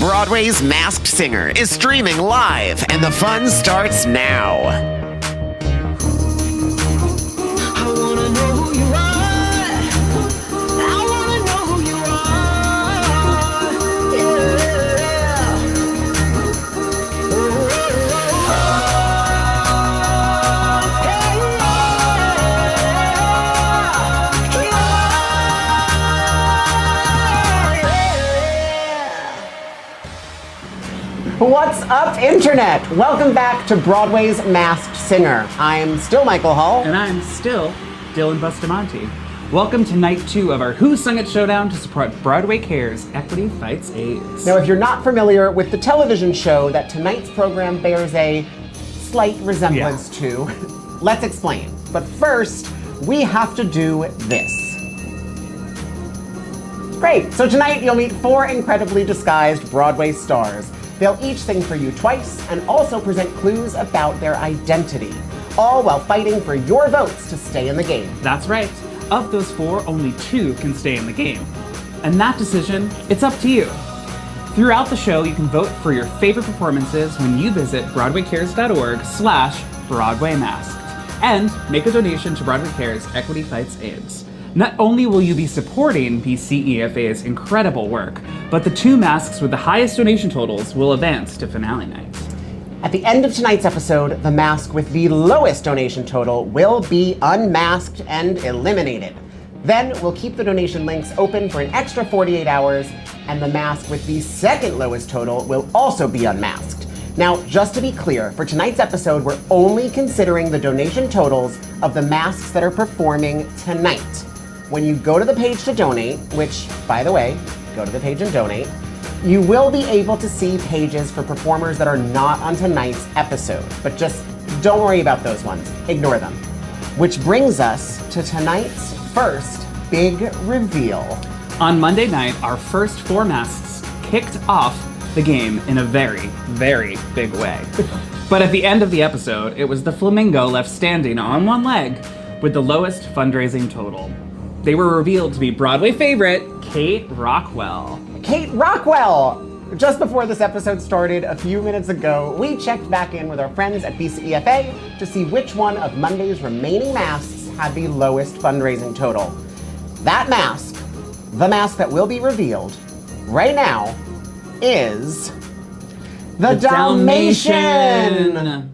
Broadway's Masked Singer is streaming live, and the fun starts now. What's up, Internet? Welcome back to Broadway's Masked Singer. I'm still Michael Hull. And I'm still Dylan Bustamante. Welcome to night 2 of our Who Sung It Showdown to support Broadway Cares Equity Fights AIDS. Now, if you're not familiar with the television show that tonight's program bears a slight resemblance to, let's explain. But first, we have to do this. Great, so tonight you'll meet 4 incredibly disguised Broadway stars. They'll each sing for you twice and also present clues about their identity, all while fighting for your votes to stay in the game. That's right. Of those 4, only 2 can stay in the game. And that decision, it's up to you. Throughout the show, you can vote for your favorite performances when you visit BroadwayCares.org/BroadwayMasked and make a donation to Broadway Cares Equity Fights AIDS. Not only will you be supporting BCEFA's incredible work, but the 2 masks with the highest donation totals will advance to finale night. At the end of tonight's episode, the mask with the lowest donation total will be unmasked and eliminated. Then we'll keep the donation links open for an extra 48 hours, and the mask with the second lowest total will also be unmasked. Now, just to be clear, for tonight's episode, we're only considering the donation totals of the masks that are performing tonight. When you go to the page to donate, which, by the way, go to the page and donate, you will be able to see pages for performers that are not on tonight's episode. But just don't worry about those ones. Ignore them. Which brings us to tonight's first big reveal. On Monday night, our first 4 masks kicked off the game in a very, very big way. But at the end of the episode, it was the flamingo left standing on one leg with the lowest fundraising total. They were revealed to be Broadway favorite, Kate Rockwell. Kate Rockwell! Just before this episode started a few minutes ago, we checked back in with our friends at BCEFA to see which one of Monday's remaining masks had the lowest fundraising total. That mask, the mask that will be revealed right now, is the Dalmatian!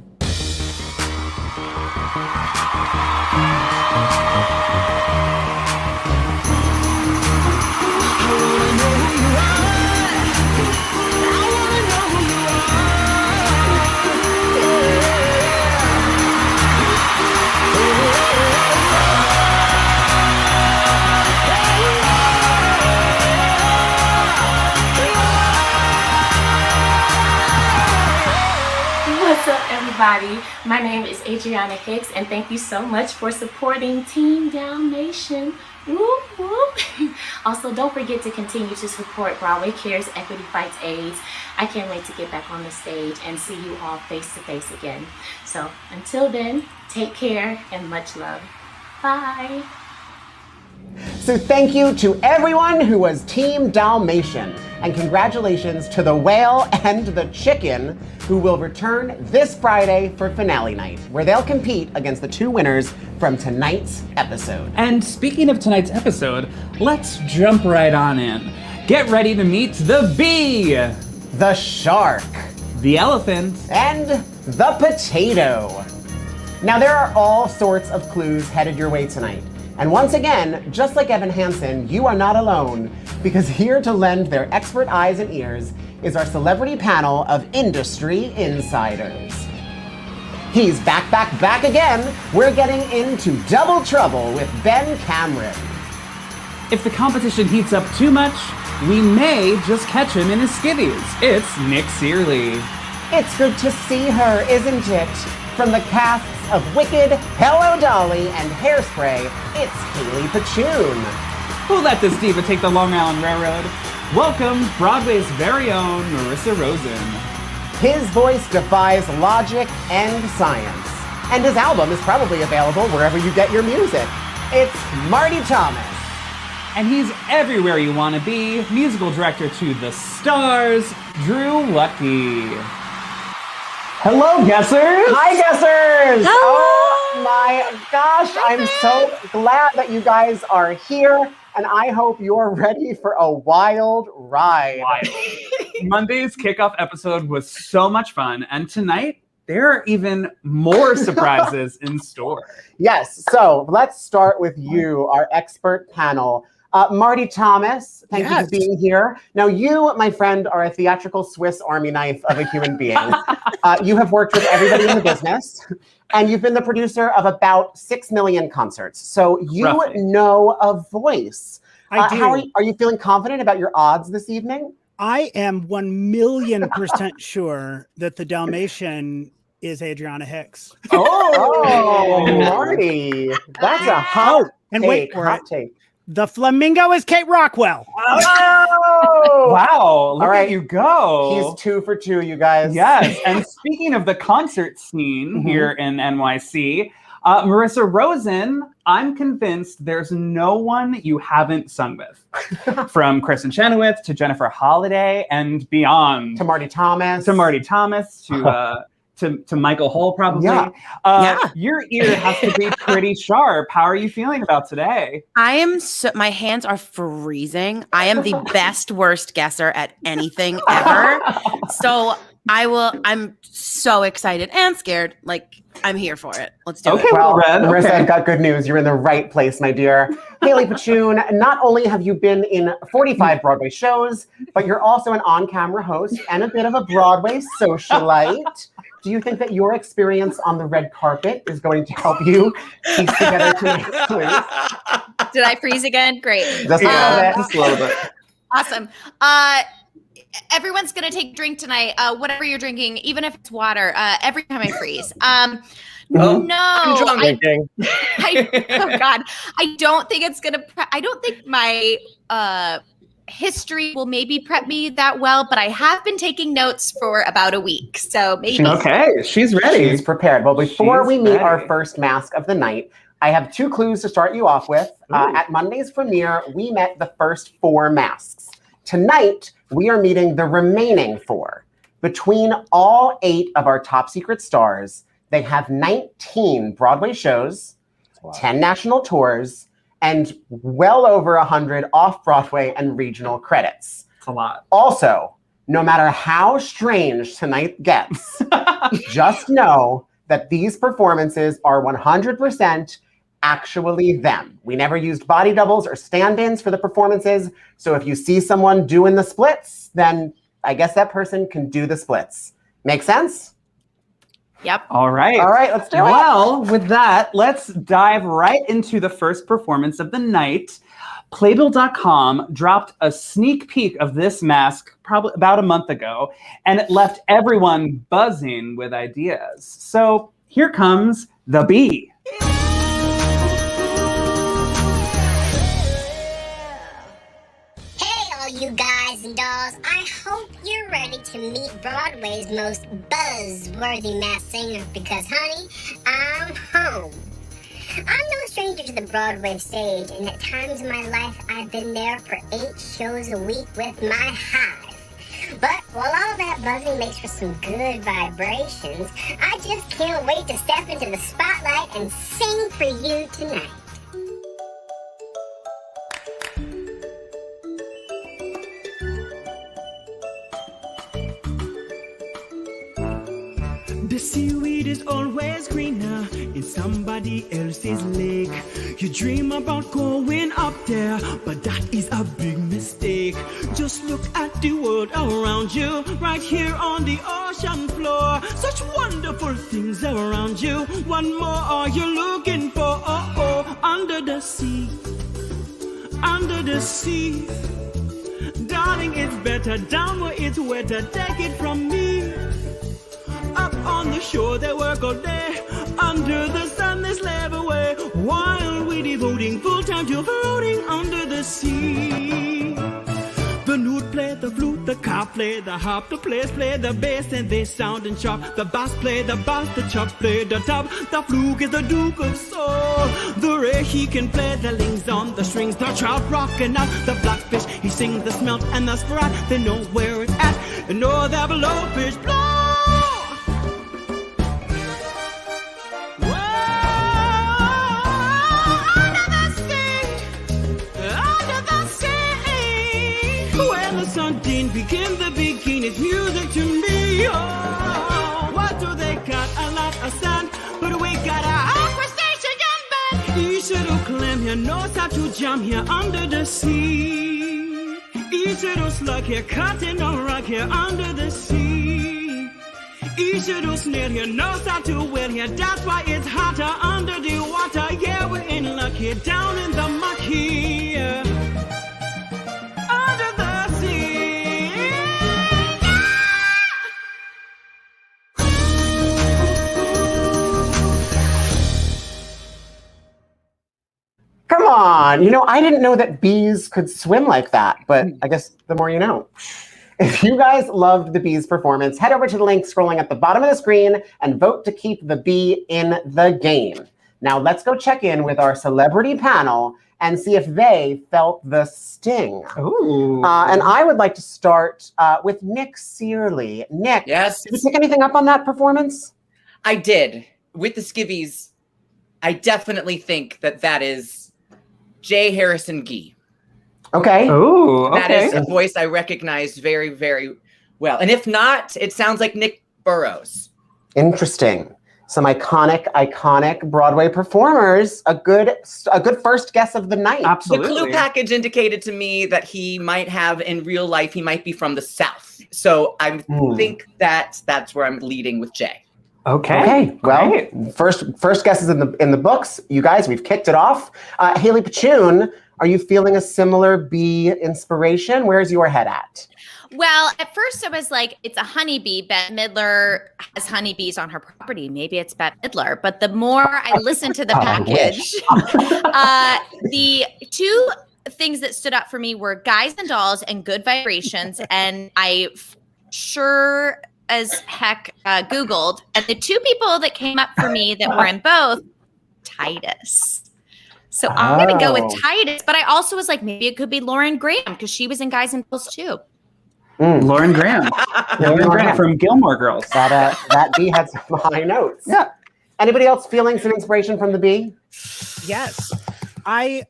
Everybody, my name is Adriana Hicks, and thank you so much for supporting Team Dalmatian. Whoop, whoop. Also, don't forget to continue to support Broadway Cares Equity Fights AIDS. I can't wait to get back on the stage and see you all face to face again. So until then, take care and much love. Bye. So thank you to everyone who was Team Dalmatian, and congratulations to the whale and the chicken who will return this Friday for finale night, where they'll compete against the 2 winners from tonight's episode. And speaking of tonight's episode, let's jump right on in. Get ready to meet the bee, the shark, the elephant, and the potato. Now, there are all sorts of clues headed your way tonight. And once again, just like Evan Hansen, you are not alone, because here to lend their expert eyes and ears is our celebrity panel of industry insiders. He's back again. We're getting into double trouble with Ben Cameron. If the competition heats up too much, we may just catch him in his skivvies. It's Nick Cearley. It's good to see her, isn't it? From the casts of Wicked, Hello Dolly, and Hairspray, it's Hayley Podschun. Who let this diva take the Long Island Railroad? Welcome, Broadway's very own Marissa Rosen. His voice defies logic and science, and his album is probably available wherever you get your music. It's Marty Thomas. And he's everywhere you want to be. Musical director to the stars, Drew Wutke. Hello, guessers! Hi, guessers! Hello! Oh my gosh, I'm so glad that you guys are here, and I hope you're ready for a wild ride. Monday's kickoff episode was so much fun, and tonight, there are even more surprises in store. Yes, so let's start with you, our expert panel. Marty Thomas, thank you for being here. Now you, my friend, are a theatrical Swiss Army knife of a human being. You have worked with everybody in the business, and you've been the producer of about 6 million concerts. So you know a voice. I do. How are you feeling confident about your odds this evening? I am 1,000,000% sure that the Dalmatian is Adriana Hicks. Oh, Marty. That's a hot and take. wait for Hot it. take. The flamingo is Kate Rockwell. Oh! Wow, look All right. at you go. He's 2 for 2, you guys. Yes, and speaking of the concert scene here in NYC, Marissa Rosen, I'm convinced there's no one you haven't sung with. From Kristen Chenoweth to Jennifer Holliday and beyond. To Marty Thomas. To Michael Hull, probably. Yeah. Your ear has to be pretty sharp. How are you feeling about today? I am my hands are freezing. I am the best worst guesser at anything ever. So I'm so excited and scared. Like, I'm here for it. Let's do it. Well, Marissa, I've got good news. You're in the right place, my dear. Hayley Podschun, not only have you been in 45 Broadway shows, but you're also an on-camera host and a bit of a Broadway socialite. Do you think that your experience on the red carpet is going to help you piece together tonight's clues? Did I freeze again? Great. Just a little bit. Awesome. Everyone's going to take a drink tonight, whatever you're drinking, even if it's water, every time I freeze. No. I'm drunk drinking. Oh, God. I don't think it's going to, I don't think my history will maybe prep me that well, but I have been taking notes for about a week. So maybe. Okay, she's ready. She's prepared. Well, before we meet our first mask of the night, I have 2 clues to start you off with. At Monday's premiere, we met the first 4 masks. Tonight, we are meeting the remaining 4. Between all 8 of our top secret stars, they have 19 Broadway shows, 10 national tours, and well over 100 off-Broadway and regional credits. That's a lot. Also, no matter how strange tonight gets, just know that these performances are 100% actually them. We never used body doubles or stand-ins for the performances, so if you see someone doing the splits, then I guess that person can do the splits. Make sense? Yep. All right, let's do it. Well, with that, let's dive right into the first performance of the night. Playbill.com dropped a sneak peek of this mask probably about a month ago, and it left everyone buzzing with ideas. So here comes the bee. You guys and dolls, I hope you're ready to meet Broadway's most buzzworthy masked singer because, honey, I'm home. I'm no stranger to the Broadway stage, and at times in my life, I've been there for 8 shows a week with my hive. But while all that buzzing makes for some good vibrations, I just can't wait to step into the spotlight and sing for you tonight. The seaweed is always greener in somebody else's lake. You dream about going up there, but that is a big mistake. Just look at the world around you, right here on the ocean floor. Such wonderful things around you. What more are you looking for? Oh, oh, under the sea, under the sea. Darling, it's better down where it's wetter. Take it from me. Up on the shore they work all day, under the sun they slave away, while we devoting full time to floating under the sea. The newt play the flute, the carp play the harp, the players play the bass, and they sound and sharp. The bass play the bass, the chop play the top. The flute is the Duke of Soul. The ray, he can play the lings on the strings. The trout rocking out, the blackfish, he sings the smelt and the sprat. They know where it's at, they know that blowfish blow. Something begin the begin, it's music to me. Oh, what do they got? A lot of sand, but we got a crustacean band. Each little clam here knows how to jump here under the sea. Each little slug here cutting a rock here under the sea. Each little snail here knows how to win here. That's why it's hotter under the water. Yeah, we're in luck here, down in the muck here. Under the Come on. I didn't know that bees could swim like that, but I guess the more you know. If you guys loved the bees' performance, head over to the link scrolling at the bottom of the screen and vote to keep the bee in the game. Now let's go check in with our celebrity panel and see if they felt the sting. Ooh. And I would like to start with Nick Cearley. Nick, Yes. did you pick anything up on that performance? I did. With the Skivvies, I definitely think that is J. Harrison Gee. Okay. Ooh, okay. That is a voice I recognize very, very well. And if not, it sounds like Nick Burrows. Interesting. Some iconic Broadway performers. A good first guess of the night. Absolutely. The clue package indicated to me that he might have, in real life, he might be from the South. So I think that's where I'm leading with Jay. Okay. Well, first guesses in the books. You guys, we've kicked it off. Hayley Podschun, are you feeling a similar bee inspiration? Where's your head at? Well, at first I was like, it's a honeybee. Bette Midler has honeybees on her property. Maybe it's Bette Midler. But the more I listened to the package, the two things that stood out for me were Guys and Dolls and Good Vibrations. And I sure as heck Googled. And the two people that came up for me that were in both, Titus. So I'm going to go with Titus. But I also was like, maybe it could be Lauren Graham because she was in Guys and Dolls too. Lauren Graham. Lauren Graham from Gilmore Girls. That bee had some high notes. Yeah. Anybody else feeling some inspiration from the bee? Yes. I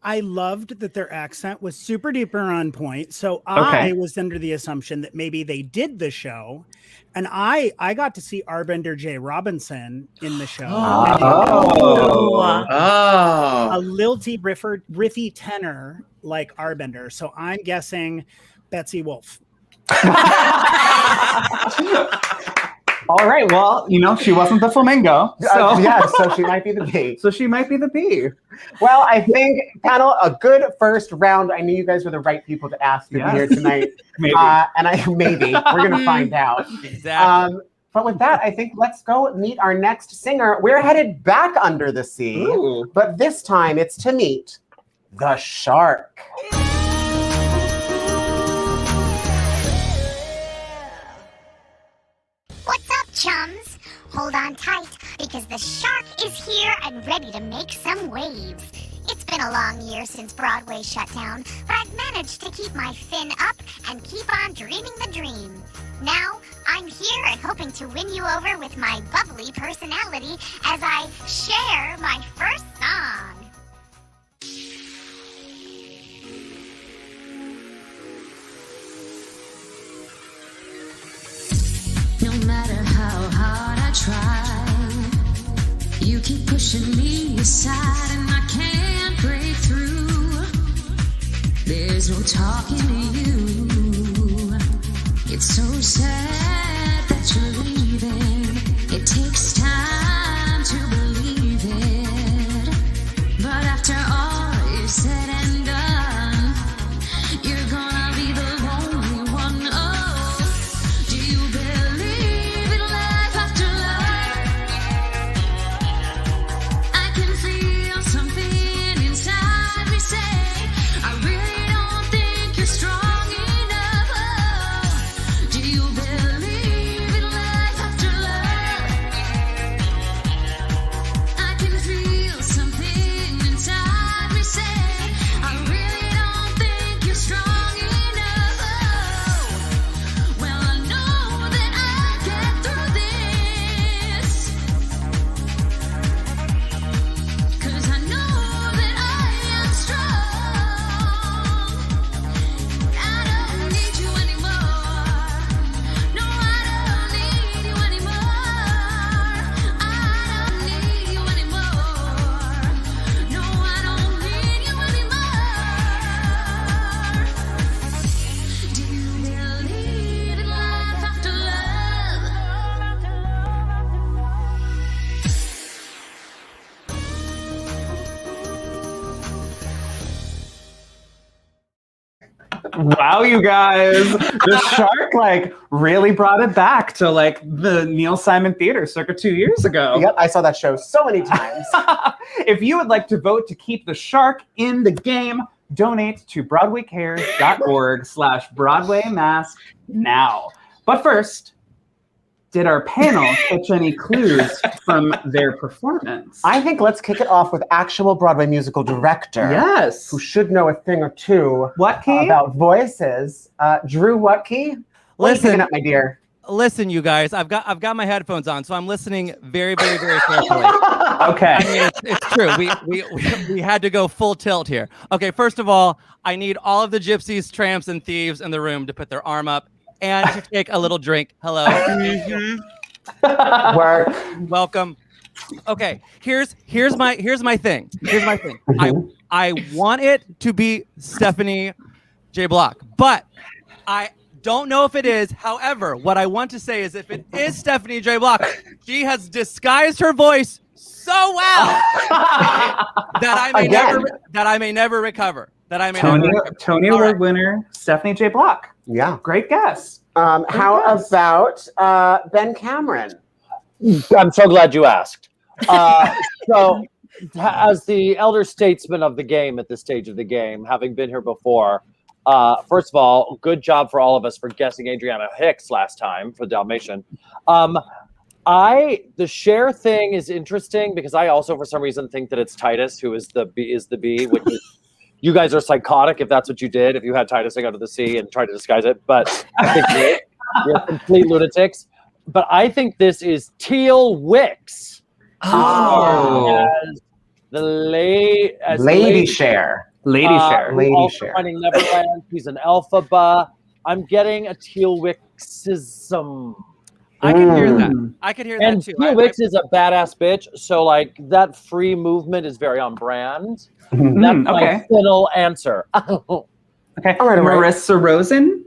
loved that their accent was super duper on point. So I was under the assumption that maybe they did the show. And I got to see Arbender J. Robinson in the show. A lilty, riffy tenor like Arbender. So I'm guessing Betsy Wolfe. All right. Well, she wasn't the flamingo. So. So she might be the bee. Well, I think, panel, a good first round. I knew you guys were the right people to ask to be here tonight. Maybe. Maybe. We're going to find out. Exactly. But with that, I think let's go meet our next singer. We're headed back under the sea. Ooh. But this time it's to meet the shark. What's up, chums? Hold on tight, because the shark is here and ready to make some waves. It's been a long year since Broadway shut down, but I've managed to keep my fin up and keep on dreaming the dream. Now, I'm here and hoping to win you over with my bubbly personality as I share my first song. No matter how hard I try, you keep pushing me aside and I can't break through. There's no talking to you. It's so sad that you're leaving. It takes time to believe it. But after all is said and done, you're gonna be the lonely one. Oh, do you believe in life after love? I can feel something inside me say, I really don't think you're strong enough. Oh, Wow, you guys. The shark like really brought it back to like the Neil Simon Theater circa 2 years ago. Yep, I saw that show so many times. If you would like to vote to keep the shark in the game, donate to BroadwayCares.org/Broadway Mask now. But first, did our panel catch any clues from their performance? I think let's kick it off with actual Broadway musical director. Yes. Who should know a thing or two Wutke? About voices. Drew Wutke. What are you picking up, my dear? Listen, you guys, I've got my headphones on, so I'm listening very, very, very carefully. Okay. I mean, it's true. We had to go full tilt here. Okay, first of all, I need all of the gypsies, tramps, and thieves in the room to put their arm up and to take a little drink. Hello. Work. Welcome. Okay, here's my thing. I want it to be Stephanie J. Block, but I don't know if it is. However, what I want to say is if it is Stephanie J. Block, she has disguised her voice so well that I may never recover. Tony Award winner Stephanie J. Block. Yeah. Great guess. How about Ben Cameron? I'm so glad you asked. So, as the elder statesman of the game at this stage of the game, having been here before, first of all, good job for all of us for guessing Adriana Hicks last time for Dalmatian. The Cher thing is interesting because I also, for some reason, think that it's Titus who is the bee, which is, you guys are psychotic if that's what you did, if you had Titus sing Out of the Sea and try to disguise it. But I think you're complete lunatics. But I think this is Teal Wicks. As Lady Cher. Lady Cher. Lady Cher. Finding Neverland. She's an Elphaba. I'm getting a Teal Wicksism. I can hear that. I can hear that too. Teal Wicks is a badass bitch, so like that free movement is very on brand. That's my final answer. Okay. All right. Marissa Rosen.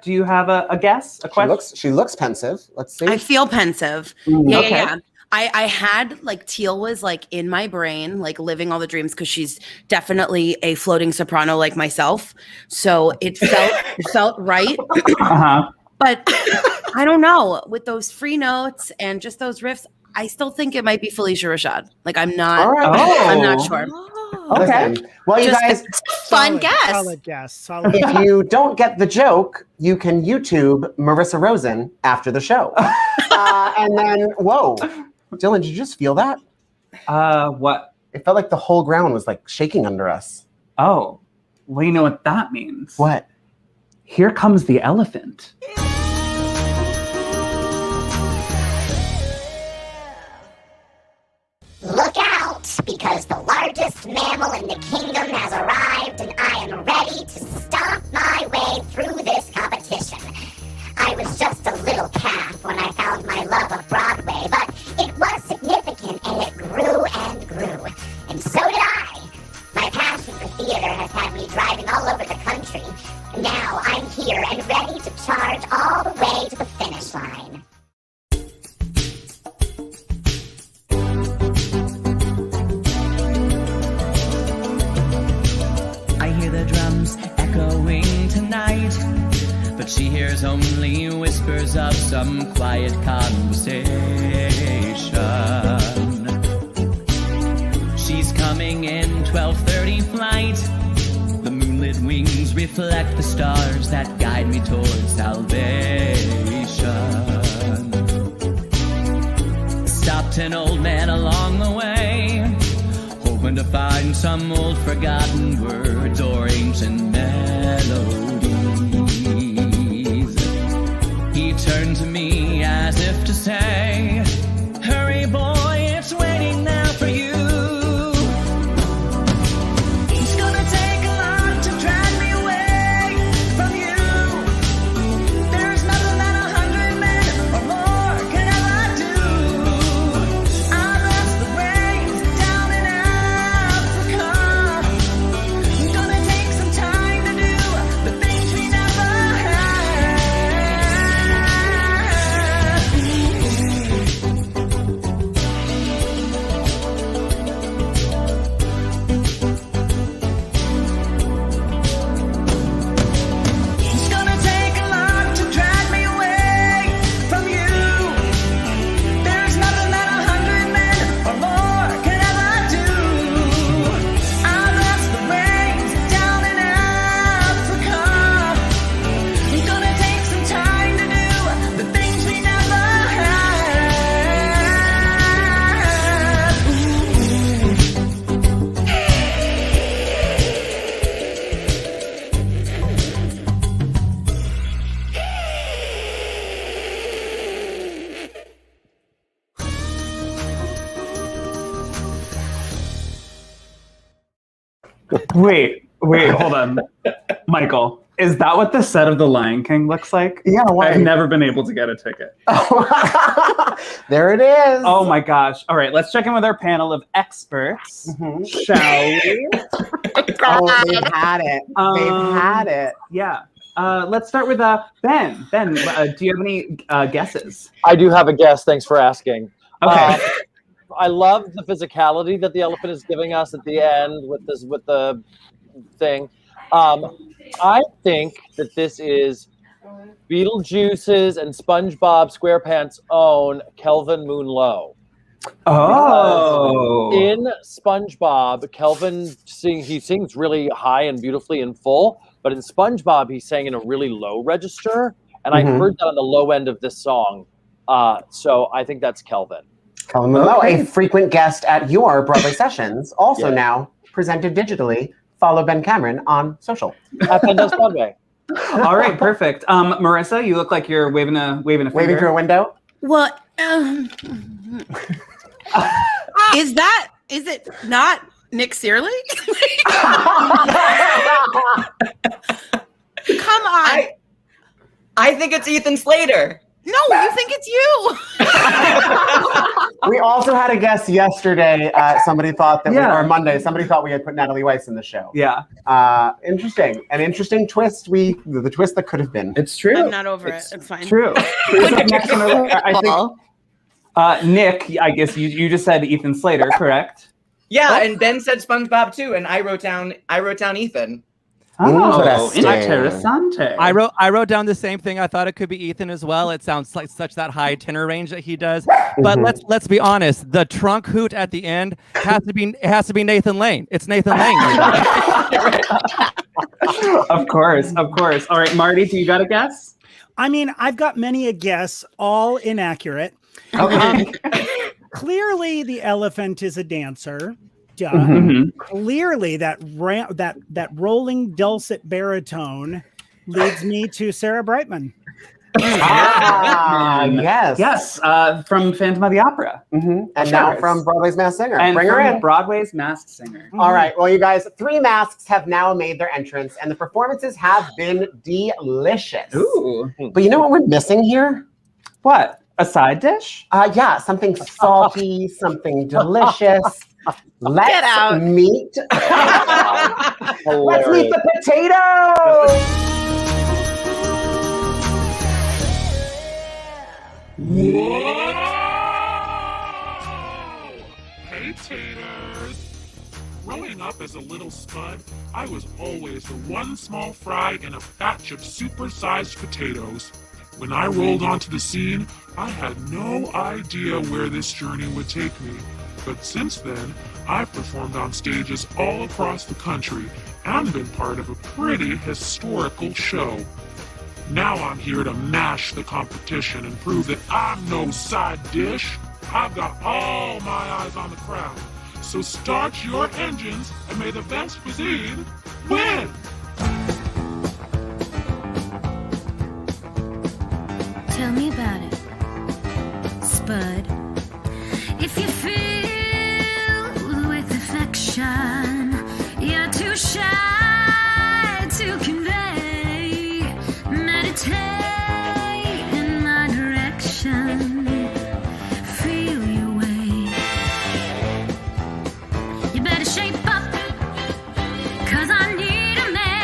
Do you have a guess? A question? She looks pensive. Let's see. I feel pensive. Yeah. I had like Teal was like in my brain, like living all the dreams because she's definitely a floating soprano like myself. So it felt right. But I don't know, with those free notes and just those riffs, I still think it might be Felicia Rashad. Like I'm not sure. Okay. Well, you guys, fun guess. Solid guess. Solid. If you don't get the joke, you can YouTube Marissa Rosen after the show. And then, whoa, Dylan, did you just feel that? What? It felt like the whole ground was like shaking under us. Oh, well, you know what that means. What? Here comes the elephant. Look out, because the largest mammal in the kingdom has arrived, and I am ready to stomp my way through this competition. I was just a little calf when I found my love of Broadway, but it was significant, and it grew and grew. And so did I. My passion for theater has had me driving all over the country. Now I'm here and ready to charge all the way to the finish line. I hear the drums echoing tonight, but she hears only whispers of some quiet conversation. She's coming in 12:30 flight. The moonlit wings reflect the stars that guide me towards salvation. Stopped an old man along the way, hoping to find some old forgotten words or ancient melodies. He turned to me as if to say, "Hurry, boy, it's waiting there for you." It's gonna take a lot to drag me away from you. There's nothing that 100 men or more can ever do. I lost the rains down in Africa. Gonna take some time to do the things we never had. Wait, hold on. Michael, is that what the set of The Lion King looks like? Yeah, why? I've never been able to get a ticket. There it is. Oh my gosh. All right, let's check in with our panel of experts. Shall we? Oh, they've had it. They've had it. Yeah. Let's start with Ben. Ben, do you have any guesses? I do have a guess. Thanks for asking. Okay. I love the physicality that the elephant is giving us at the end with the thing. I think that this is Beetlejuice's and SpongeBob SquarePants' own Kelvin Moonlow. Oh. In SpongeBob, Kelvin he sings really high and beautifully and full, but in SpongeBob he sang in a really low register, and I heard that on the low end of this song. So I think that's Kelvin. Kelvin Moonlow, a frequent guest at your Broadway sessions, also now presented digitally. Follow Ben Cameron on social. At Ben Does Broadway. All right, perfect. Marissa, you look like you're waving a finger. Waving through a window? What? Is it not Nick Cearley? Come on. I think it's Ethan Slater. No, you think it's you. We also had a guest yesterday. Somebody thought that or Monday, somebody thought we had put Natalie Weiss in the show. Yeah. Interesting. An interesting twist. The twist that could have been. It's true. I'm not over it. It's fine. True. I think Nick, I guess you just said Ethan Slater, correct? Yeah, and Ben said SpongeBob too, and I wrote down Ethan. Oh, interessante. I wrote down the same thing. I thought it could be Ethan as well. It sounds like such that high tenor range that he does. But let's be honest. The trunk hoot at the end has to be Nathan Lane. It's Nathan Lane. Of course. All right, Marty, do you got a guess? I mean, I've got many a guess, all inaccurate. Okay. Clearly, the elephant is a dancer. Duh. Clearly, that rolling dulcet baritone leads me to Sarah Brightman. Yes, from Phantom of the Opera, and now from Broadway's Masked Singer. And bring her in. Broadway's Masked Singer. All right, well, you guys, 3 masks have now made their entrance, and the performances have been delicious. Ooh, but you know what we're missing here? What? A side dish? Yeah, something salty, something delicious. Let's meet. Let's meet the potatoes. Potatoes. Growing up as a little spud, I was always the one small fry in a batch of super-sized potatoes. When I rolled onto the scene, I had no idea where this journey would take me. But since then, I've performed on stages all across the country and been part of a pretty historical show. Now I'm here to mash the competition and prove that I'm no side dish. I've got all my eyes on the crowd. So start your engines and may the best cuisine win! Tell me about it, Spud. If you feel with affection, you're too shy to convey. Meditate in my direction. Feel your way. You better shape up, 'cause I need a man.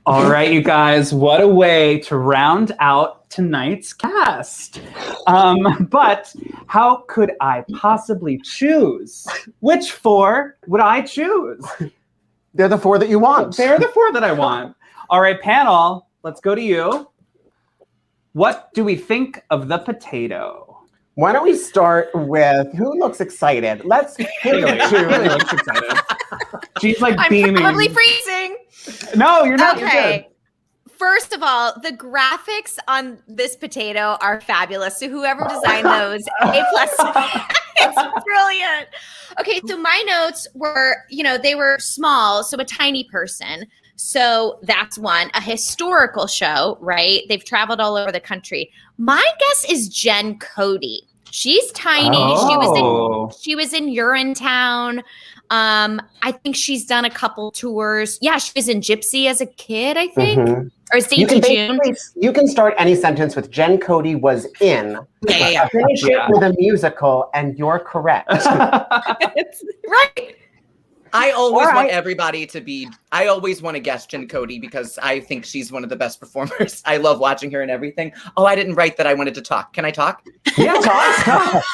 All right, you guys, what a way to round out tonight's cast. But how could I possibly choose? Which 4 would I choose? They're the 4 that you want. They're the 4 that I want. All right, panel, let's go to you. What do we think of the potato? Why don't we start with who looks excited? Let's Hayley. Hayley looks excited. She's like beaming. I'm probably freezing. No, you're not. Okay. You're good. First of all, the graphics on this potato are fabulous. So whoever designed those, A+. It's brilliant. Okay, so my notes were, they were small, so a tiny person. So that's one. A historical show, right? They've traveled all over the country. My guess is Jen Cody. She's tiny. Oh. She was in Urinetown. I think she's done a couple tours. Yeah, she was in Gypsy as a kid, I think. Mm-hmm. Or St. June. You can start any sentence with Jen Cody was in. Yeah. Finish it with a musical, and you're correct. It's right. I always want everybody to be, I always want to guess Jen Cody because I think she's one of the best performers. I love watching her and everything. Oh, I didn't write that I wanted to talk. Can I talk? Yeah, talk.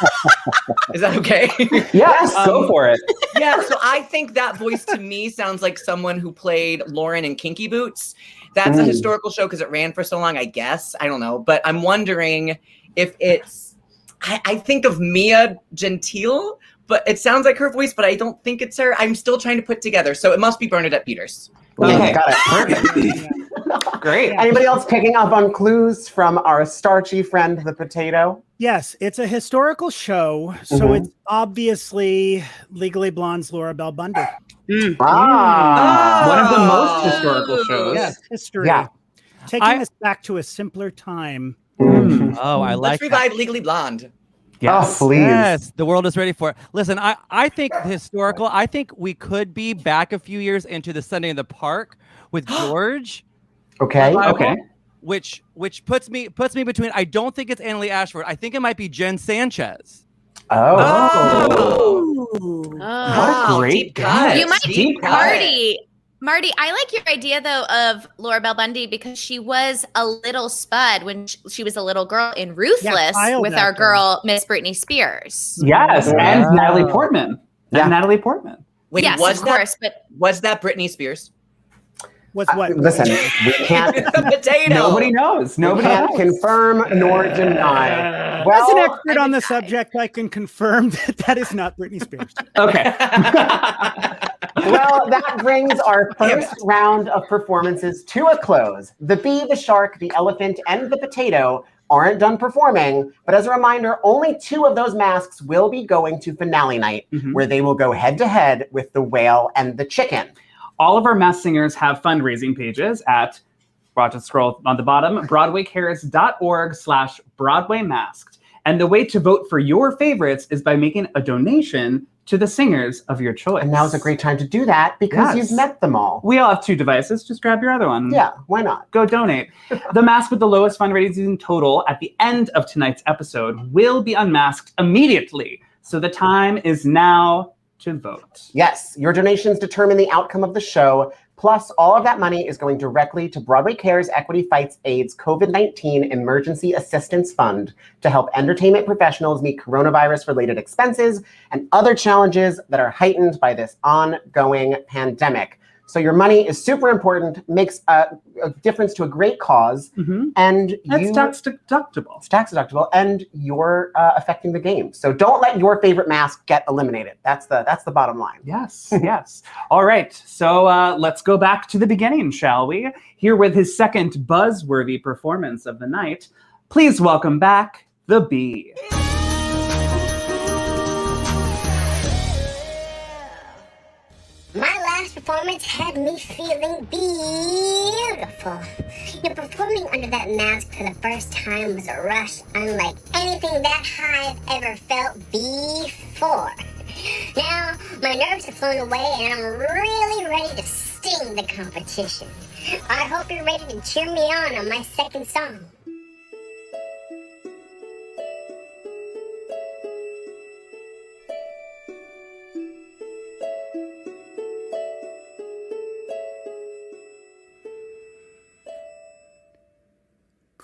Is that okay? Yes, go for it. Yeah, so I think that voice to me sounds like someone who played Lauren in Kinky Boots. That's a historical show because it ran for so long, I guess. I don't know. But I'm wondering if it's, I think of Mia Gentile, but it sounds like her voice, but I don't think it's her. I'm still trying to put together. So it must be Bernadette Peters. Okay, got it. Perfect. Great. Anybody else picking up on clues from our starchy friend, the potato? Yes, it's a historical show, so it's obviously Legally Blonde's Laura Bell Bundy. One of the most historical shows. Yes, history. Yeah. Taking us back to a simpler time. Oh, I like Let's revive Legally Blonde. Yes. Oh, please. Yes, the world is ready for it. Listen, I think historical, I think we could be back a few years into the Sunday in the Park with George. Okay. Okay. Which puts me between, I don't think it's Annalie Ashford. I think it might be Jen Sanchez. Oh. Oh. What a great guess. You might be Marty. Marty, I like your idea, though, of Laura Bell Bundy because she was a little spud when she was a little girl in Ruthless with our girl, Miss Britney Spears. Yes, and Natalie Portman. Yeah. And Natalie Portman. Wait, Yes, was of course, but was that Britney Spears? Was what? Listen, we can't. The potato. Nobody knows. Nobody can't knows. confirm nor deny. As an expert on the subject, I can confirm that that is not Britney Spears. Okay. Well, that brings our first round of performances to a close. The bee, the shark, the elephant, and the potato aren't done performing, but as a reminder, only 2 of those masks will be going to finale night, where they will go head-to-head with the whale and the chicken. All of our masked singers have fundraising pages at, watch it scroll on the bottom, broadwaycares.org/BroadwayMasked. And the way to vote for your favorites is by making a donation to the singers of your choice. And now's a great time to do that because you've met them all. We all have 2 devices. Just grab your other one. Yeah, why not? Go donate. The mask with the lowest fundraising total at the end of tonight's episode will be unmasked immediately. So the time is now to vote. Yes, your donations determine the outcome of the show. Plus, all of that money is going directly to Broadway Cares Equity Fights AIDS COVID-19 Emergency Assistance Fund to help entertainment professionals meet coronavirus-related expenses and other challenges that are heightened by this ongoing pandemic. So your money is super important, makes a difference to a great cause, and It's tax deductible. It's tax deductible, and you're affecting the game. So don't let your favorite mask get eliminated. That's the bottom line. Yes, yes. All right, so let's go back to the beginning, shall we? Here with his second buzzworthy performance of the night, please welcome back the Bee. My last performance had me feeling beautiful. Performing under that mask for the first time was a rush unlike anything that I've ever felt before. Now, my nerves have flown away and I'm really ready to sting the competition. I hope you're ready to cheer me on my second song.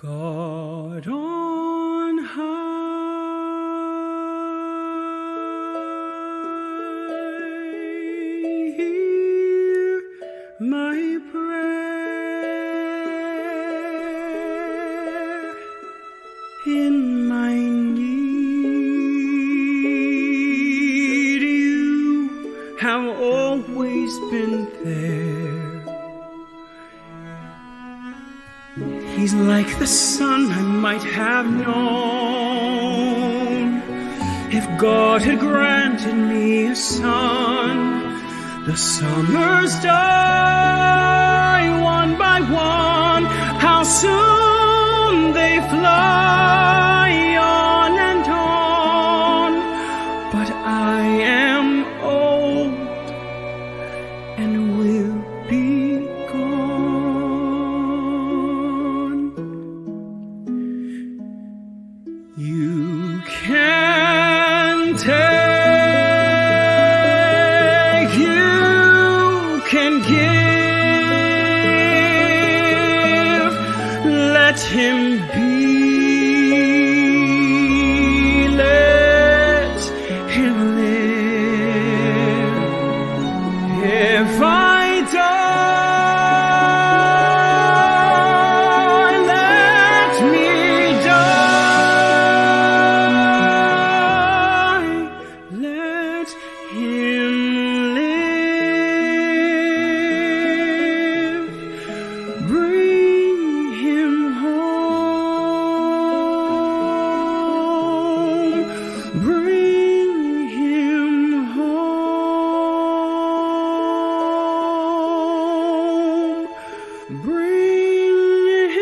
God on high, hear my prayer in my need. You have always been there. He's like the sun I might have known if God had granted me a son. The summers die one by one. How soon they fly on and on. But I am old and will be gone. You can take, you can give, let him be, let him live. If I die, let me die. Let him live. Bring him home. Bring him home. Bring him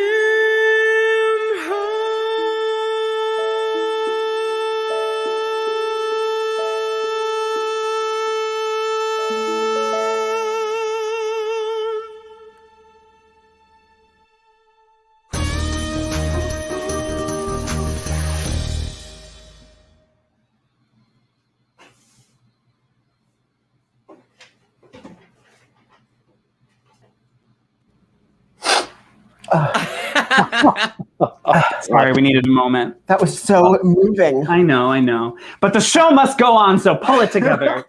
Sorry, we needed a moment. That was so moving. I know. But the show must go on, so pull it together.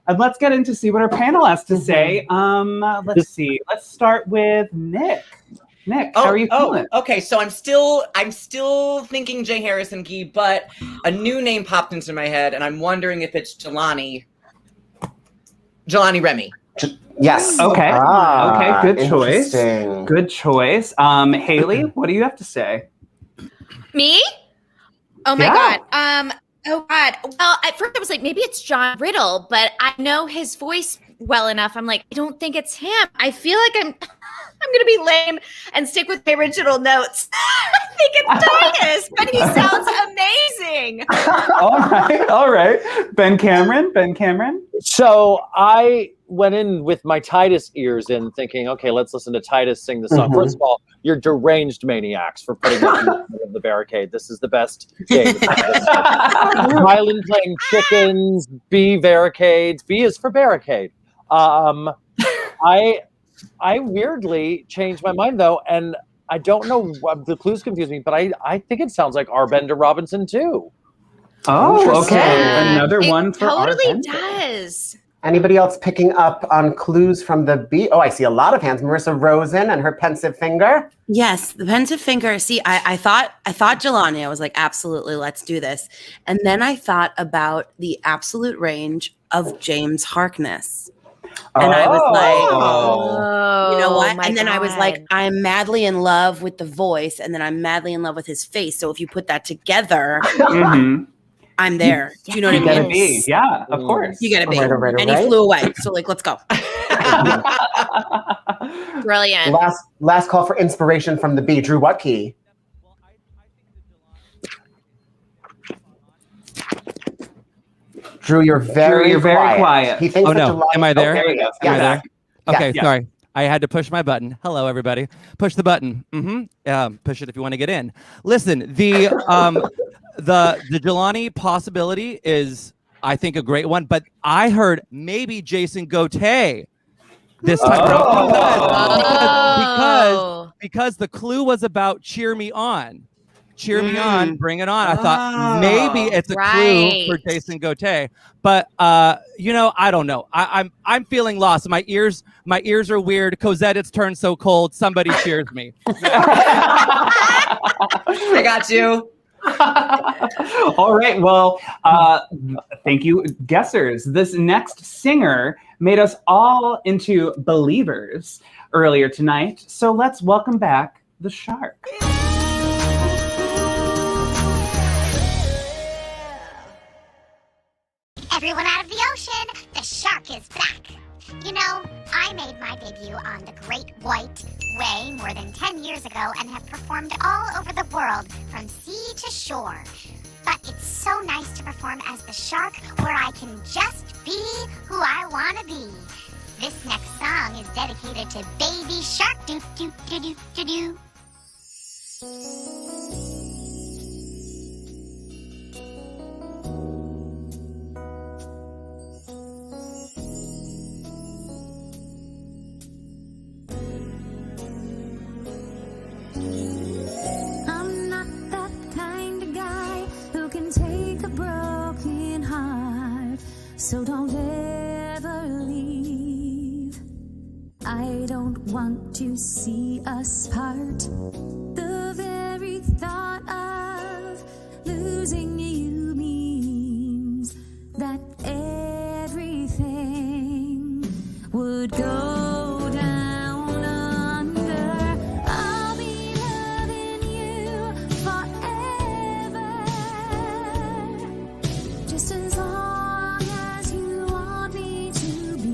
And let's get in to see what our panel has to say. Let's see. Let's start with Nick. Nick, how are you feeling? Okay. So I'm still thinking Jay Harrison Key, but a new name popped into my head, and I'm wondering if it's Jelani Remy. Yes. Okay. Okay. Good choice. Interesting. Good choice. Hayley, what do you have to say? Me? Oh my Yeah. God. Oh God. Well, at first I was like, maybe it's John Riddle, but I know his voice well enough. I'm like, I don't think it's him. I feel like I'm going to be lame and stick with my original notes. I think it's Titus, but he sounds amazing. All right. Ben Cameron. So I went in with my Titus ears in thinking, okay, let's listen to Titus sing the song. Mhm. First of all, you're deranged maniacs for putting it in the middle of the barricade. This is the best game. Mylan playing chickens, B barricades. B is for barricade. I weirdly changed my mind though, and I don't know, the clues confuse me, but I think it sounds like R. Bender Robinson too. Oh, okay. Yeah, Another one for totally our Bender. does. Anybody else picking up on clues from the beat? Oh, I see a lot of hands. Marissa Rosen and her pensive finger. Yes, the pensive finger. See, I thought Jelani. I was like, absolutely, let's do this. And then I thought about the absolute range of James Harkness. And I was like, you know what? And then I was like, I'm madly in love with the voice, and then I'm madly in love with his face. So if you put that together, I'm there. Do you know what I mean? You gotta be. Yeah, of course. You gotta be. Right. And he flew away. So like, let's go. Brilliant. Last call for inspiration from the B. Drew Wutke. Drew, you're very quiet. He thinks Oh that no, July- am I there? there you go. Am I Yes. there? Okay, Yes. sorry. I had to push my button. Hello, everybody. Push the button. Push it if you want to get in. Listen, the Jelani possibility is, I think, a great one. But I heard maybe Jason Gauthier this time around because the clue was about cheer me on. Cheer me on, bring it on. I thought maybe it's a clue for Jason Gauthier, but I don't know. I'm feeling lost. My ears are weird. Cosette, it's turned so cold. Somebody cheers me. I got you. All right. Well, thank you, guessers. This next singer made us all into believers earlier tonight. So let's welcome back the shark. Everyone out of the ocean, the shark is back. You know, I made my debut on the Great White Way more than 10 years ago and have performed all over the world, from sea to shore. But it's so nice to perform as the shark, where I can just be who I want to be. This next song is dedicated to Baby Shark. Do do do do do do. I'm not that kind of guy who can take a broken heart, so don't ever leave. I don't want to see us part. The very thought of losing you means that everything would go down under. I'll be loving you forever, just as long as you want me to be.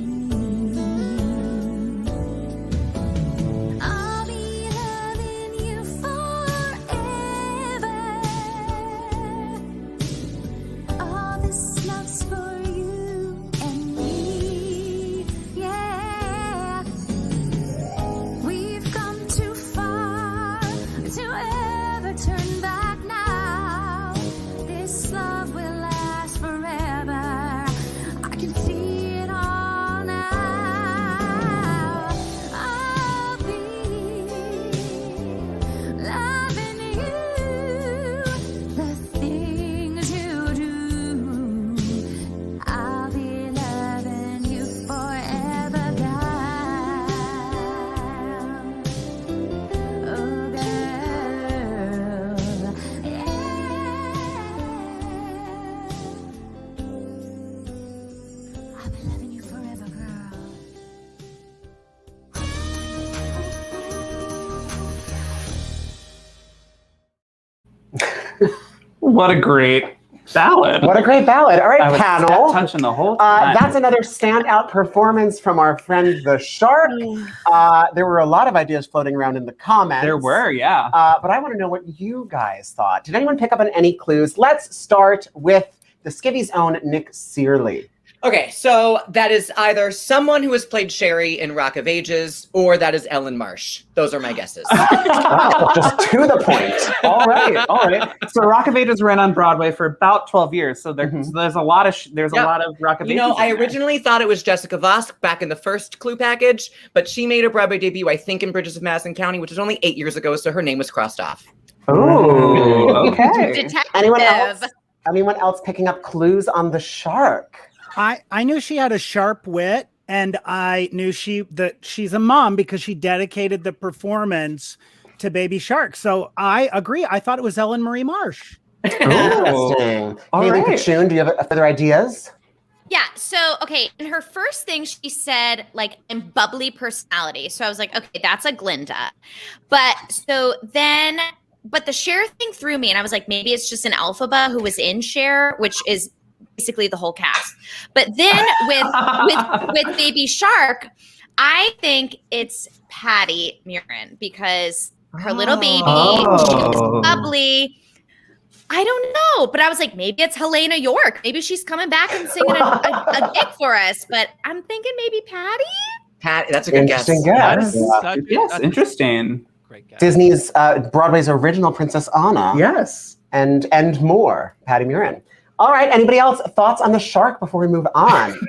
I'll be loving you forever. All this love's for you and me, yeah. We've come too far to ever turn back now. This love will last forever. I can see it all now. I'll be loving you, the things you do. I'll be loving you forever, girl. Oh, girl. Yeah. I'll be loving you forever, girl. What a great ballad. What a great ballad. All right, I was panel. touching the whole time. That's another standout performance from our friend the shark. There were a lot of ideas floating around in the comments. There were, yeah. But I want to know what you guys thought. Did anyone pick up on any clues? Let's start with the Skivvies' own Nick Cearley. Okay, so that is either someone who has played Sherry in Rock of Ages, or that is Ellen Marsh. Those are my guesses. Wow, just to the point. All right. So Rock of Ages ran on Broadway for about 12 years. So, so there's a lot of a lot of Rock of Ages. You know, I originally thought it was Jessica Vosk back in the first Clue package, but she made a Broadway debut, I think, in Bridges of Madison County, which was only 8 years ago, so her name was crossed off. Oh, okay. Detective. Anyone else picking up clues on the shark? I knew she had a sharp wit, and I knew that she's a mom because she dedicated the performance to Baby Shark. So I agree. I thought it was Ellen Marie Marsh. Interesting. Hayley, Podschun, do you have further ideas? Yeah. So, okay. In her first thing, she said, like, I'm bubbly personality. So I was like, okay, that's a Glinda. But the Cher thing threw me, and I was like, maybe it's just an Elphaba who was in Cher, which is basically the whole cast. But then with Baby Shark, I think it's Patty Murin because her little baby is bubbly. I don't know, but I was like, maybe it's Helena York. Maybe she's coming back and singing a gig for us. But I'm thinking maybe Patty. Patty, that's a good guess. Yes, interesting. Great guess. Disney's Broadway's original Princess Anna. Yes. And more, Patty Murin. All right, anybody else thoughts on the shark before we move on?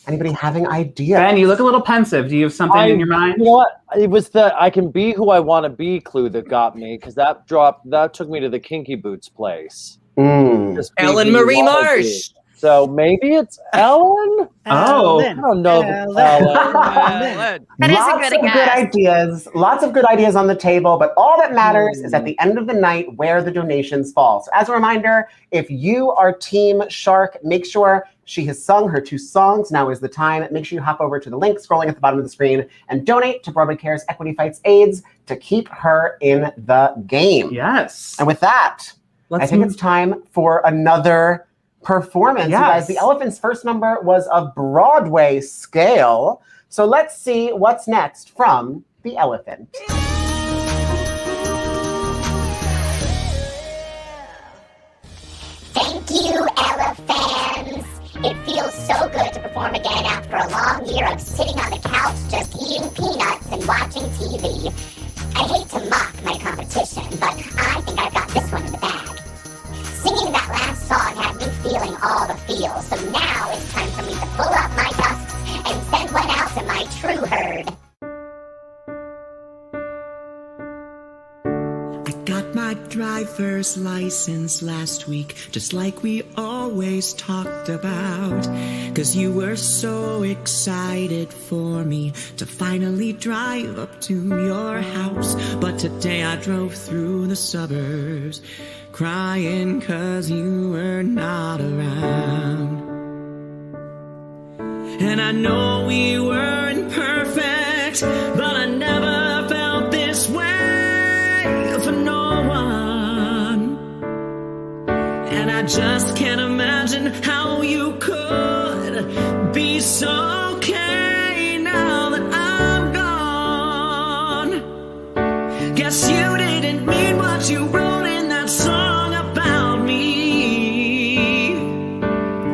Anybody having ideas? Ben, you look a little pensive. Do you have something in your mind? You know what? It was the I can be who I want to be clue that got me, because that took me to the Kinky Boots place. Just be Ellen who you Marie wanna be. Marsh. So maybe it's Ellen? Oh. I don't know. Ellen. That is a Lots good of guess. ideas. Lots of good ideas on the table, but all that matters is at the end of the night where the donations fall. So as a reminder, if you are Team Shark, make sure she has sung her 2 songs. Now is the time. Make sure you hop over to the link scrolling at the bottom of the screen and donate to Broadway Cares Equity Fights AIDS to keep her in the game. Yes. And with that, I think it's time for another performance. You guys, the Elephant's first number was of Broadway scale. So let's see what's next from the Elephant. Thank you, Elephants. It feels so good to perform again after a long year of sitting on the couch just eating peanuts and watching TV. I hate to mock my competition, but I think I've got this one in the bag. Singing that last song had me feeling all the feels, so now it's time for me to pull up my tusks and send one out to my true herd. I got my driver's license last week, just like we always talked about. 'Cause you were so excited for me to finally drive up to your house. But today I drove through the suburbs, crying 'cause you were not around. And I know we weren't perfect, but I never felt this way for no one. And I just can't imagine how you could be so okay now that I'm gone. Guess you didn't mean what you wrote in that song about me.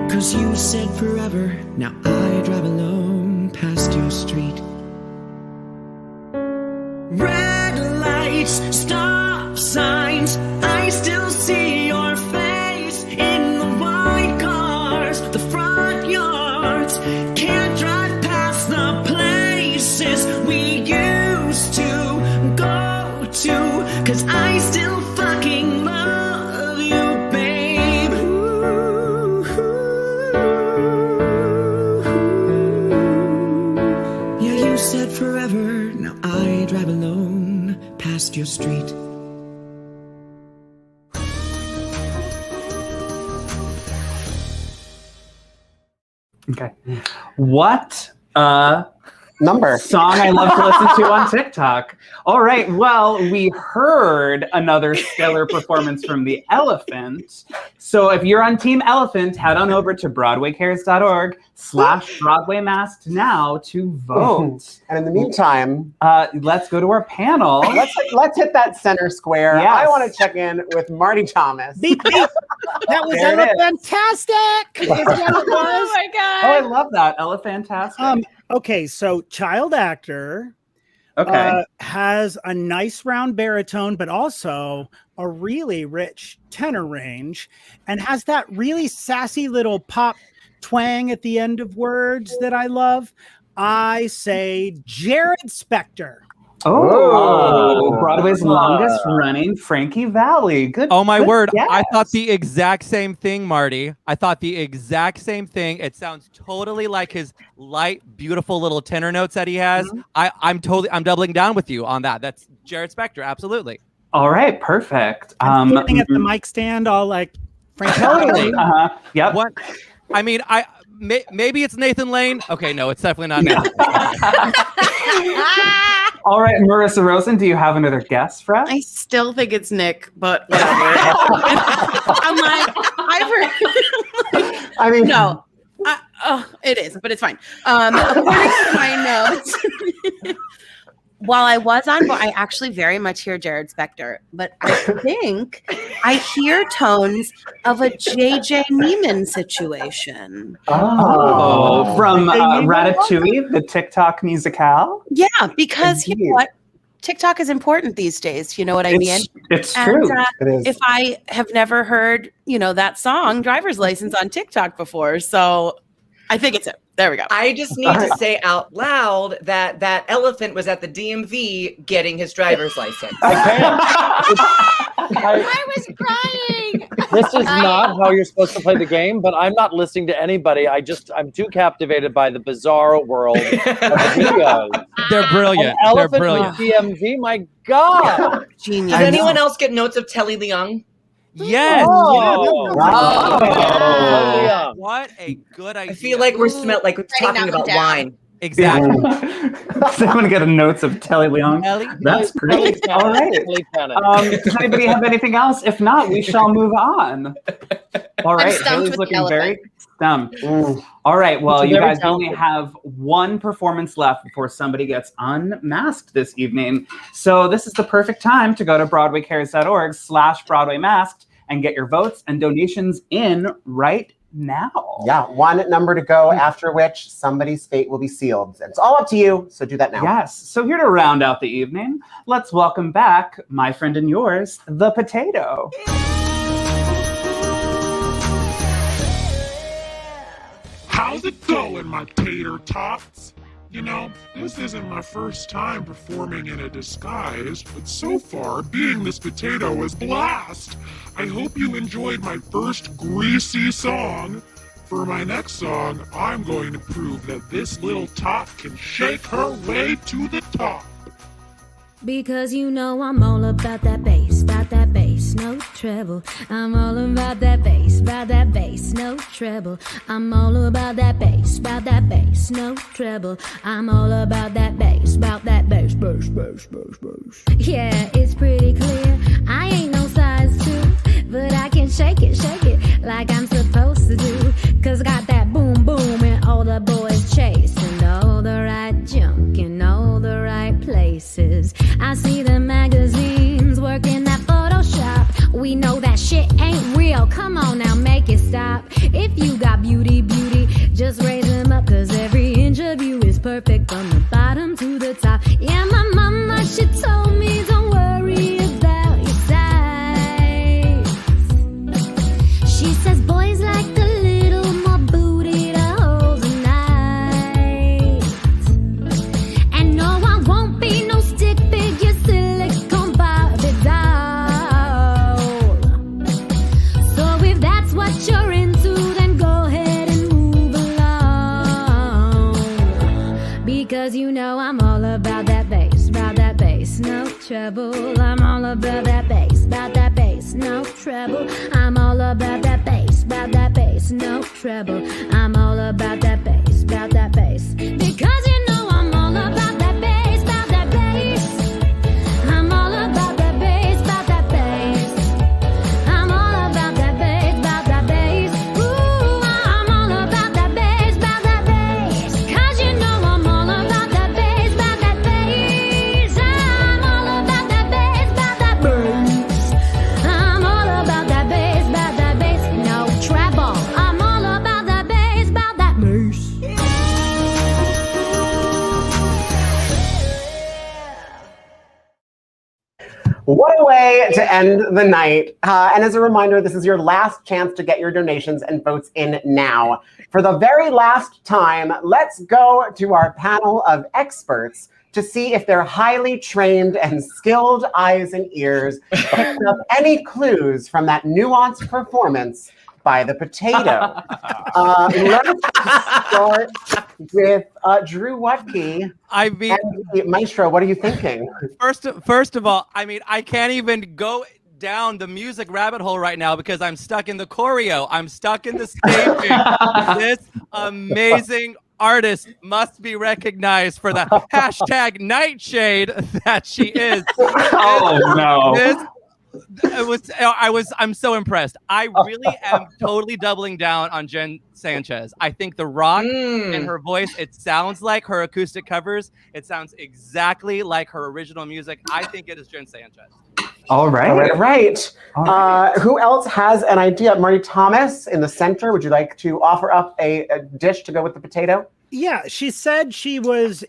'Cause you said forever, now I drive alone past your street. Red lights, stop signs, I still see your face in the white cars, the front yards. Can't drive past the places we used to go to, 'cause I still fucking love you, babe. Yeah, you said forever, now I drive alone past your street. Okay. What number song I love to listen to on TikTok. All right. Well, we heard another stellar performance from the Elephant. So if you're on Team Elephant, head on over to BroadwayCares.org/BroadwayMasked now to vote. And in the meantime, let's go to our panel. Let's hit that center square. Yes. I want to check in with Marty Thomas. Beep, beep. That was There it is. fantastic. Oh my God. Oh, I love that. Elefantastic. Okay, so child actor has a nice round baritone, but also a really rich tenor range, and has that really sassy little pop twang at the end of words that I love. I say Jared Spector. Oh, Broadway's longest running Frankie Valli. Good. Oh my good word. guess. I thought the exact same thing, Marty. I thought the exact same thing. It sounds totally like his light, beautiful little tenor notes that he has. Mm-hmm. I'm doubling down with you on that. That's Jared Spector. Absolutely. All right, perfect. I'm standing at the mic stand all like Frank. Totally. Yep. What? I mean, maybe it's Nathan Lane. Okay, no, it's definitely not Nathan. All right, Marissa Rosen, do you have another guess for us? I still think it's Nick, but whatever. I'm like, I've heard. I mean, no. It is, but it's fine. According to my notes, while I was on, I actually very much hear Jared Spector, but I think I hear tones of a J.J. Neiman situation. Oh, from Ratatouille, the TikTok musicale? Yeah, because you know what? TikTok is important these days. You know what I mean? It's true. It is. If I have never heard, that song, Driver's License, on TikTok before. So I think it's it. There we go. I just need to say out loud that that elephant was at the DMV getting his driver's license. I can't. I was crying. This is not how you're supposed to play the game, but I'm not listening to anybody. I'm too captivated by the bizarre world of videos. They're brilliant. An They're elephant brilliant. with DMV, my God. Genius. Does anyone else get notes of Telly Leung? Yes. Oh. Wow. What a good idea. I feel like we're talking about wine. Exactly. Does anyone get a notes of Telly Leung? That's great. All right. Does anybody have anything else? If not, we shall move on. All right. stumped Hayley's with looking the very stumped. All right. Well, It's you very guys only have one performance left before somebody gets unmasked this evening. So this is the perfect time to go to BroadwayCares.org/Broadway Masked and get your votes and donations in right now. Yeah, one number to go, after which somebody's fate will be sealed. It's all up to you, so do that now. Yes. So here to round out the evening, let's welcome back my friend and yours, the potato. How's it going, my tater tots? You know, this isn't my first time performing in a disguise, but so far, being this potato is blast. I hope you enjoyed my first greasy song. For my next song, I'm going to prove that this little tot can shake her way to the top. Because you know I'm all about that bass, no treble. I'm all about that bass, no treble. I'm all about that bass, no treble. I'm all about that bass, bass. Yeah, it's pretty clear. I ain't no size 2, but I can shake it like I'm supposed to do. Cause I got that boom boom and all the boys chasing all the right junk in all the right places. I see the magazines working that Photoshop. We know that shit ain't real. Come on now, make it stop. If you got beauty, just raise them up. Cause every inch of you is perfect from the bottom to the top. Yeah, my mama, she told me don't worry about your size. She says boys like the little more booty to hold the night. And no, I won't be no stick figure silicone Barbie doll. So if that's what you're into, then go ahead and move along. Because you know I'm all about that bass, no treble. I'm all about that bass, no treble. I'm all about that bass, no treble. I'm all about that bass, because you know I'm all about that bass, I'm all about that bass, I'm all about that bass, ooh, I'm all about that bass, cause you know I'm all about that bass, I'm all about that bass, I'm all about that bass, no treble. I'm all about that bass, What a way to end the night. And as a reminder, this is your last chance to get your donations and votes in now. For the very last time, let's go to our panel of experts to see if their highly trained and skilled eyes and ears picked up any clues from that nuanced performance by the potato. Let's start with Drew Wutke. I mean, Maestro, what are you thinking? First of all, I mean, I can't even go down the music rabbit hole right now because I'm stuck in the choreo. I'm stuck in the staging. This amazing artist must be recognized for the hashtag nightshade that she is. Oh no. I'm so impressed. I really am totally doubling down on Jen Sanchez. I think the rock in her voice, it sounds like her acoustic covers. It sounds exactly like her original music. I think it is Jen Sanchez. All right. Who else has an idea? Marty Thomas in the center. Would you like to offer up a dish to go with the potato? Yeah, she said she was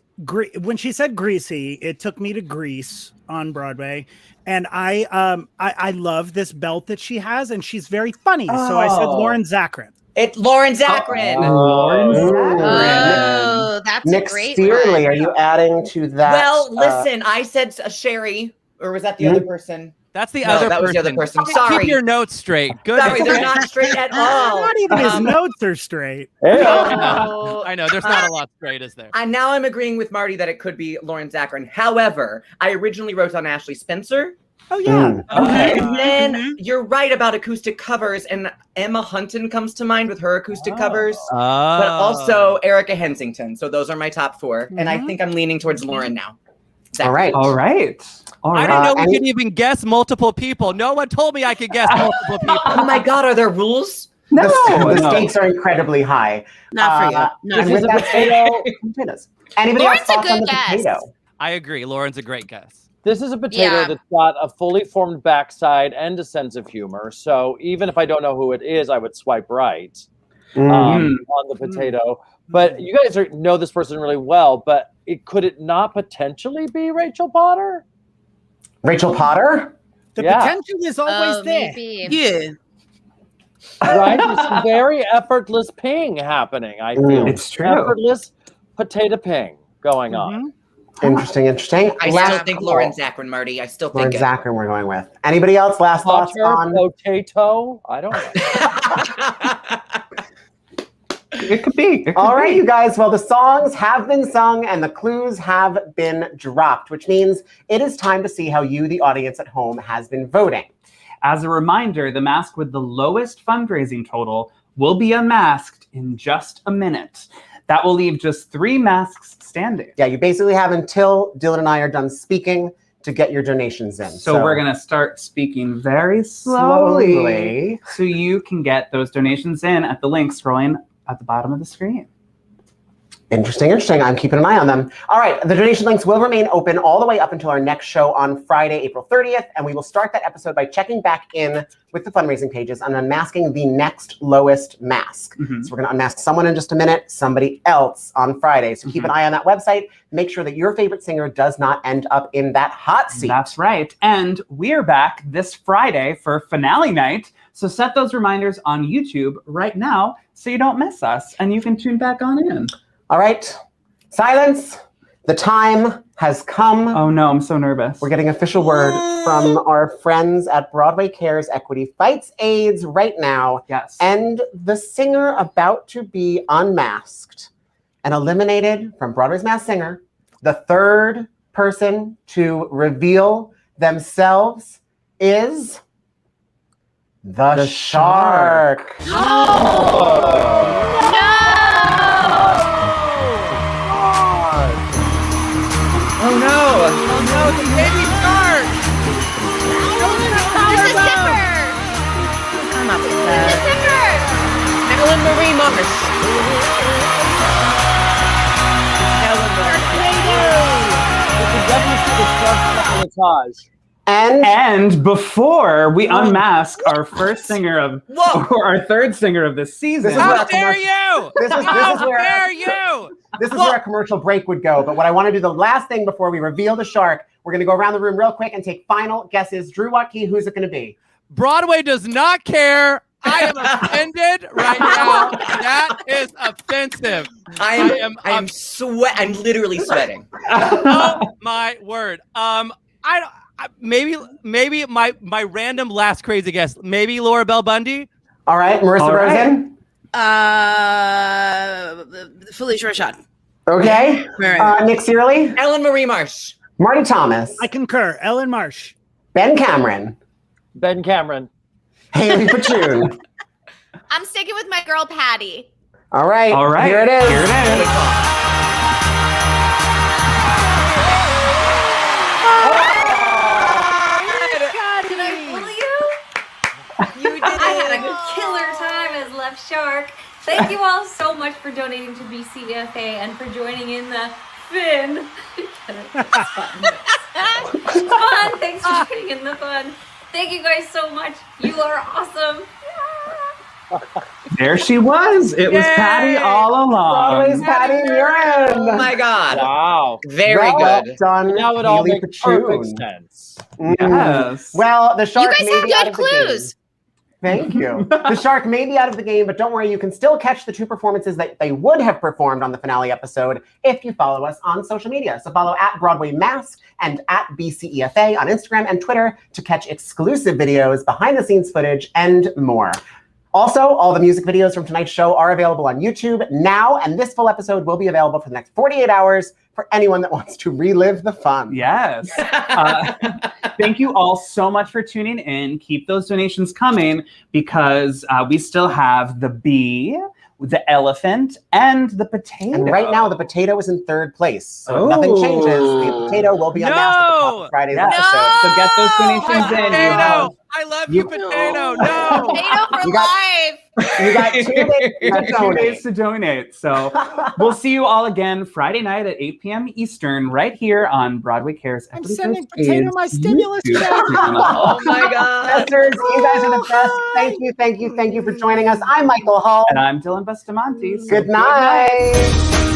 when she said greasy, it took me to Grease on Broadway. And I love this belt that she has, and she's very funny. So I said Lauren Zaccarin. It's Lauren Zaccharin. Lauren Zaccharin. Oh, that's Nick a great Cearley, one. are you adding to that? Well, listen, I said Sherry, or was that the other person? That's the No, other that person. was the other person. Keep Sorry. your notes straight. Good. Sorry, they're not straight at all. Not even his notes are straight. I know. There's not a lot straight, is there? And now I'm agreeing with Marty that it could be Lauren Zaccharin. However, I originally wrote on Ashley Spencer. Oh, yeah. Okay. And then you're right about acoustic covers, and Emma Hunton comes to mind with her acoustic covers, but also Erica Hensington. So those are my top 4. And I think I'm leaning towards Lauren now. All right. All right. I didn't know we could even guess multiple people. No one told me I could guess multiple people. Oh my God, are there rules? No, the stakes are incredibly high. Not for you. No. And with that potato, anybody Lauren's else thoughts a on good the guess. potato? I agree. Lauren's a great guess. This is a potato that's got a fully formed backside and a sense of humor. So even if I don't know who it is, I would swipe right on the potato. But you guys know this person really well. But could it not potentially be Rachel Potter? Rachel Potter? The potential is always there. Maybe. Yeah. Right? There's some very effortless ping happening, I feel. It's true. Effortless potato ping going on. Interesting. I still think Lauren Zaccharin, Marty. I still think Lauren Zaccharin we're going with. Anybody else? Last thoughts on potato? I don't know. It could be. All right, you guys. Well, the songs have been sung and the clues have been dropped, which means it is time to see how you, the audience at home, has been voting. As a reminder, the mask with the lowest fundraising total will be unmasked in just a minute. That will leave just 3 masks standing. Yeah, you basically have until Dylan and I are done speaking to get your donations in. So we're going to start speaking very slowly so you can get those donations in at the link scrolling at the bottom of the screen. Interesting. I'm keeping an eye on them. All right, the donation links will remain open all the way up until our next show on Friday, April 30th, and we will start that episode by checking back in with the fundraising pages and unmasking the next lowest mask. So we're going to unmask someone in just a minute, somebody else on Friday. So keep an eye on that website. Make sure that your favorite singer does not end up in that hot seat. That's right. And we're back this Friday for finale night. So set those reminders on YouTube right now so you don't miss us and you can tune back on in. All right, silence. The time has come. Oh no, I'm so nervous. We're getting official word from our friends at Broadway Cares Equity Fights AIDS right now. Yes. And the singer about to be unmasked and eliminated from Broadway's Masked Singer, the third person to reveal themselves is the Shark. Oh no, the baby shark! There's a zipper! I'm up with There's a that. zipper! Ellen Marie Marsh. You can definitely see the shark montage. And before we unmask our first singer of, or our third singer of this season. How dare you! How dare you! This is where a commercial break would go. But what I want to do, the last thing before we reveal the shark, we're going to go around the room real quick and take final guesses. Drew Wutke, who's it going to be? Broadway does not care. I am offended right now. That is offensive. I'm literally sweating. Oh my word. Maybe my random last crazy guess. Maybe Laura Bell Bundy. All right, Marissa Rosen. Felicia Rashad. Okay. Nick Cearley. Ellen Marie Marsh. Marty Thomas. I concur. Ellen Marsh. Ben Cameron. Ben Cameron. Hayley Podschun. I'm sticking with my girl Patty. All right. Here it is. Did I fool you? You did. I had a killer time as Left Shark. Thank you all so much for donating to BCFA and for joining in the Finn. It's fun. Thanks for joining in the fun. Thank you guys so much. You are awesome. There she was. It was Patty all along. Broadway's Patty Murin. Oh my God. Wow. Very well good. Done. Now it all Hayley makes Podschun. perfect sense. Yes. Well, the shark You guys may have be out good of the game. clues. Thank you. The shark may be out of the game, but don't worry, you can still catch the two performances that they would have performed on the finale episode if you follow us on social media. So follow at Broadway Mask and at BCEFA on Instagram and Twitter to catch exclusive videos, behind the scenes footage, and more. Also, all the music videos from tonight's show are available on YouTube now, and this full episode will be available for the next 48 hours for anyone that wants to relive the fun. Yes. Thank you all so much for tuning in. Keep those donations coming because we still have the bee, the elephant, and the potato. And right now, the potato is in third place. So if nothing changes, the potato will be unmasked at the top of Friday's episode. So get those donations in. Potato! I love you, potato. No! Potato for life! You got 2 days to two donate. days to donate. So we'll see you all again Friday night at 8 p.m. Eastern right here on Broadway Cares. I'm sending Potato my stimulus check. Oh my God. Sisters, you guys are the best. Thank you, thank you, thank you for joining us. I'm Michael Hull. And I'm Dylan Bustamante. Good night.